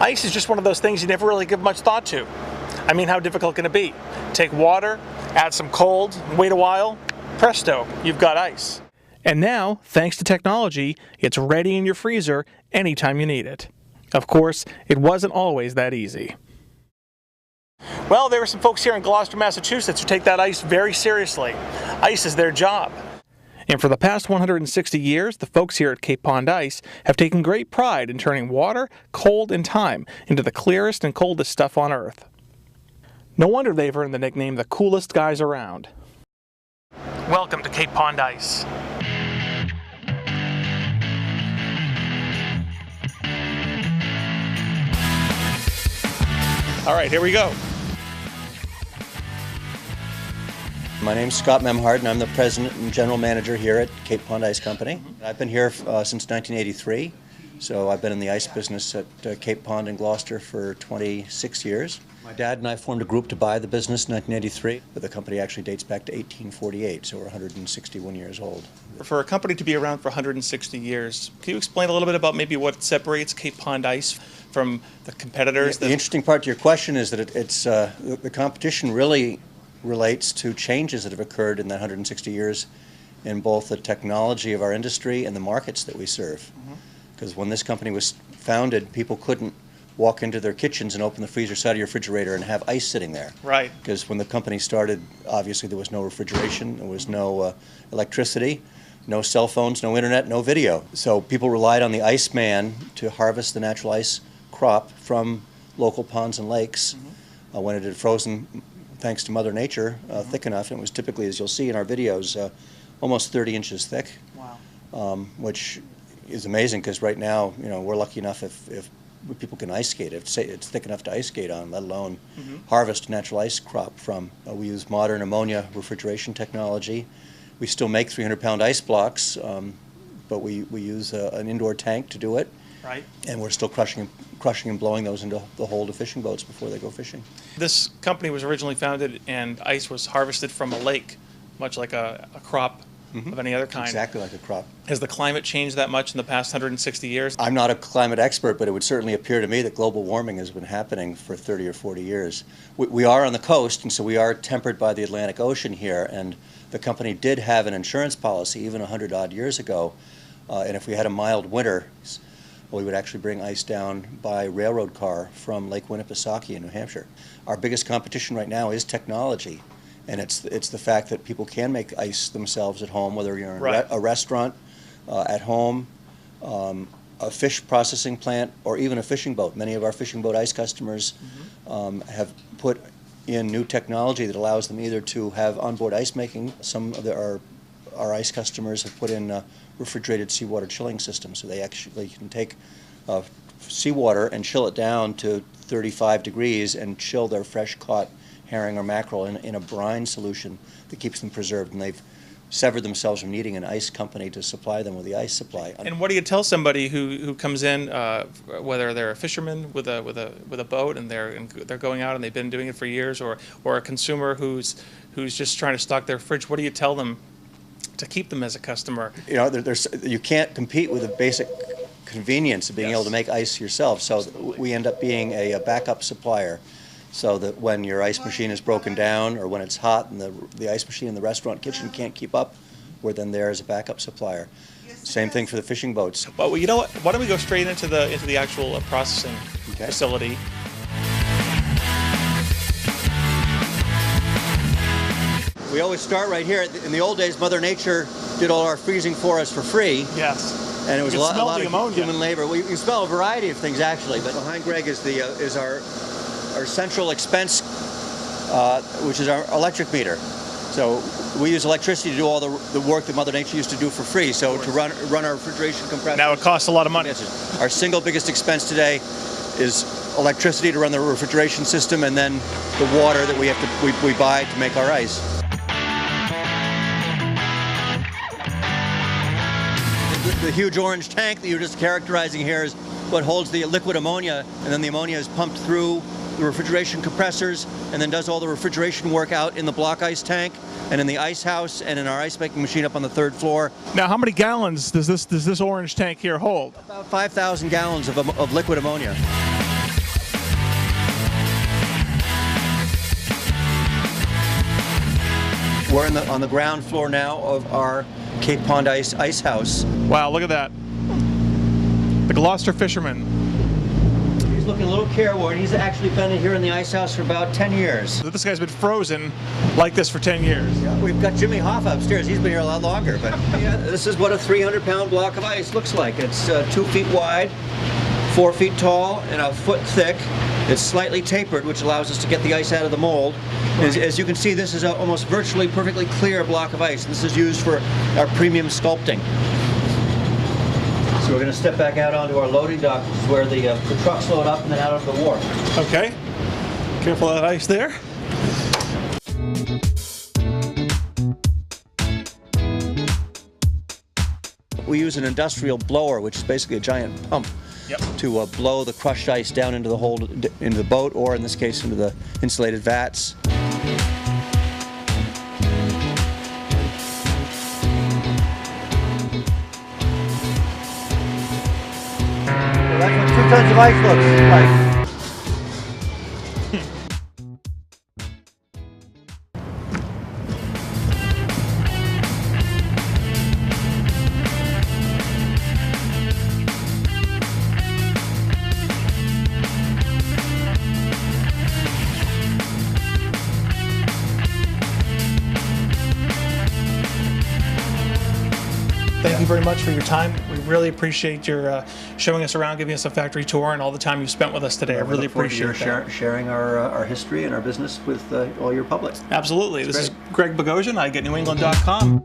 Ice is just one of those things you never really give much thought to. I mean, how difficult can it be? Take water, add some cold, wait a while, presto, you've got ice. And now, thanks to technology, it's ready in your freezer anytime you need it. Of course, it wasn't always that easy. Well, there are some folks here in Gloucester, Massachusetts who take that ice very seriously. Ice is their job. And for the past 160 years, the folks here at Cape Pond Ice have taken great pride in turning water, cold, and time into the clearest and coldest stuff on Earth. No wonder they've earned the nickname the coolest guys around. Welcome to Cape Pond Ice. All right, here we go. My name's Scott Memhard, and I'm the president and general manager here at Cape Pond Ice Company. I've been here since 1983, so I've been in the ice business at Cape Pond in Gloucester for 26 years. My dad and I formed a group to buy the business in 1983, but the company actually dates back to 1848, so we're 161 years old. For a company to be around for 160 years, can you explain a little bit about maybe what separates Cape Pond Ice from the competitors? The interesting part to your question is that the competition really relates to changes that have occurred in that 160 years in both the technology of our industry and the markets that we serve. Because when this company was founded, people couldn't walk into their kitchens and open the freezer side of your refrigerator and have ice sitting there. Right. Because when the company started, obviously there was no refrigeration, there was no electricity, no cell phones, no internet, no video. So people relied on the iceman to harvest the natural ice crop from local ponds and lakes when it had frozen, thanks to Mother Nature, thick enough. And it was typically, as you'll see in our videos, almost 30 inches thick. Wow. Which is amazing because right now, we're lucky enough if people can ice skate. It's thick enough to ice skate on, let alone harvest natural ice crop from. We use modern ammonia refrigeration technology. We still make 300-pound ice blocks, but we use an indoor tank to do it. Right. And we're still crushing and blowing those into the hold of fishing boats before they go fishing. This company was originally founded and ice was harvested from a lake, much like a crop of any other kind. Exactly like a crop. Has the climate changed that much in the past 160 years? I'm not a climate expert, but it would certainly appear to me that global warming has been happening for 30 or 40 years. We are on the coast, and so we are tempered by the Atlantic Ocean here, and the company did have an insurance policy even 100-odd years ago, and if we had a mild winter, we would actually bring ice down by railroad car from Lake Winnipesaukee in New Hampshire. Our biggest competition right now is technology, and it's the fact that people can make ice themselves at home, whether you're in a restaurant, at home, a fish processing plant, or even a fishing boat. Many of our fishing boat ice customers have put in new technology that allows them either to have onboard ice making. Some of our ice customers have put in refrigerated seawater chilling systems, so they actually can take seawater and chill it down to 35 degrees and chill their fresh caught herring or mackerel in a brine solution that keeps them preserved, and they've severed themselves from needing an ice company to supply them with the ice supply. And what do you tell somebody who comes in, whether they're a fisherman with a boat and they're going out and they've been doing it for years, or a consumer who's just trying to stock their fridge? What do you tell them to keep them as a customer? You can't compete with the basic convenience of being able to make ice yourself, so we end up being a backup supplier, so that when your ice machine is broken down or when it's hot and the ice machine in the restaurant kitchen can't keep up, we're then there as a backup supplier. Same thing for the fishing boats. Well, you know what? Why don't we go straight into the actual processing facility? We always start right here. In the old days, Mother Nature did all our freezing for us for free. Yes. And it was a lot of human labor. You can smell a variety of things, actually. But behind Greg is our central expense, which is our electric meter. So we use electricity to do all the work that Mother Nature used to do for free. So to run our refrigeration compressors. Now it costs a lot of money. Our single biggest expense today is electricity to run the refrigeration system, and then the water that we buy to make our ice. The huge orange tank that you're just characterizing here is what holds the liquid ammonia, and then the ammonia is pumped through the refrigeration compressors and then does all the refrigeration work out in the block ice tank and in the ice house and in our ice making machine up on the third floor. Now, how many gallons does this orange tank here hold? About 5,000 gallons of liquid ammonia. We're on the ground floor now of our Cape Pond Ice House. Wow, look at that. The Gloucester Fisherman. He's looking a little careworn. He's actually been here in the ice house for about 10 years. This guy's been frozen like this for 10 years. Yeah, we've got Jimmy Hoffa upstairs. He's been here a lot longer. But yeah, this is what a 300-pound block of ice looks like. It's 2 feet wide, 4 feet tall, and a foot thick. It's slightly tapered, which allows us to get the ice out of the mold. As you can see, this is an almost virtually perfectly clear block of ice. This is used for our premium sculpting. So we're going to step back out onto our loading dock, which is where the trucks load up and then out onto the wharf. Okay. Careful of that ice there. We use an industrial blower, which is basically a giant pump. Yep. To blow the crushed ice down into the hold, into the boat, or in this case, into the insulated vats. That's what 2 tons of ice looks like. Thank you very much for your time. We really appreciate your showing us around, giving us a factory tour, and all the time you've spent with us today. I really appreciate that. Sharing our history and our business with all your public. Absolutely. This is Greg Bogosian. I get NewEngland.com.